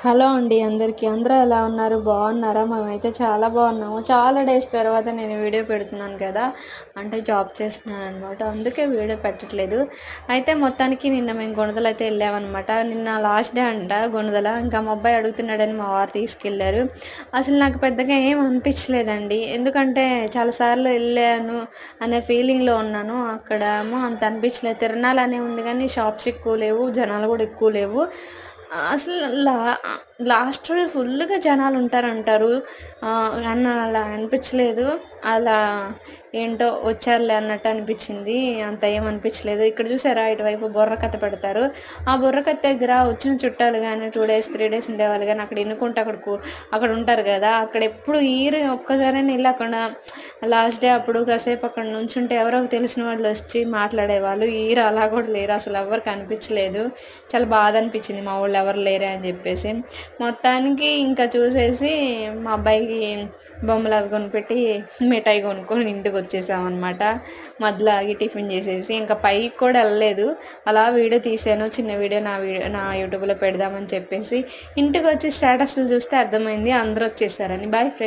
Hello అండి అందరికీ. అందరూ ఎలా ఉన్నారు? బాగున్నారా? మేమైతే చాలా బాగున్నాము. చాలా డేస్ తర్వాత నేను వీడియో పెడుతున్నాను కదా, అంటే జాబ్ చేస్తున్నాను అనమాట, అందుకే వీడియో పెట్టట్లేదు. అయితే మొత్తానికి నిన్న మేము గుణదల అయితే వెళ్ళామన్నమాట. నిన్న లాస్ట్ డే అంట గుణదల. ఇంకా మా అబ్బాయి అడుగుతున్నాడని మా వారు తీసుకెళ్ళారు. అసలు నాకు పెద్దగా ఏం అనిపించలేదండి, ఎందుకంటే చాలాసార్లు వెళ్ళాను అనే ఫీలింగ్లో ఉన్నాను. అక్కడేమో అంత అనిపించలేదు. తిరణాలనే ఉంది కానీ షాప్స్ ఎక్కువ లేవు, జనాలు కూడా ఎక్కువ లేవు. అసలు లాస్ట్ రోజు ఫుల్గా జనాలు ఉంటారంటారు, కానీ అలా అనిపించలేదు. అలా ఏంటో వచ్చారులే అన్నట్టు అనిపించింది, అంత ఏమనిపించలేదు. ఇక్కడ చూసారా, ఇటువైపు బుర్రకథ పెడతారు. ఆ బుర్రకథ దగ్గర వచ్చిన చుట్టాలు కానీ 2 days 3 days ఉండేవాళ్ళు కానీ అక్కడ ఎన్నుకుంటే అక్కడ ఉంటారు కదా, అక్కడ ఎప్పుడు ఒక్కసారైనా వెళ్ళి అక్కడ లాస్ట్ డే అప్పుడు కాసేపు అక్కడ నుంచుంటే ఎవరో తెలిసిన వాళ్ళు వచ్చి మాట్లాడేవాళ్ళు. అలా కూడా లేరు, అసలు ఎవరు కనిపించలేదు. చాలా బాధ అనిపించింది మా వాళ్ళు ఎవరు లేరే అని చెప్పేసి. మొత్తానికి ఇంకా చూసేసి మా అబ్బాయికి బొమ్మలు అవి కొనిపెట్టి మిఠాయి కొనుక్కొని ఇంటికి వచ్చేసామన్నమాట. మధ్యలో ఆగి టిఫిన్ చేసేసి ఇంకా పైకి కూడా వెళ్ళలేదు. అలా వీడియో తీసాను, చిన్న వీడియో నా యూట్యూబ్లో పెడదామని చెప్పేసి. ఇంటికి వచ్చి స్టేటస్లు చూస్తే అర్థమైంది అందరూ వచ్చేసారని. Bye friends.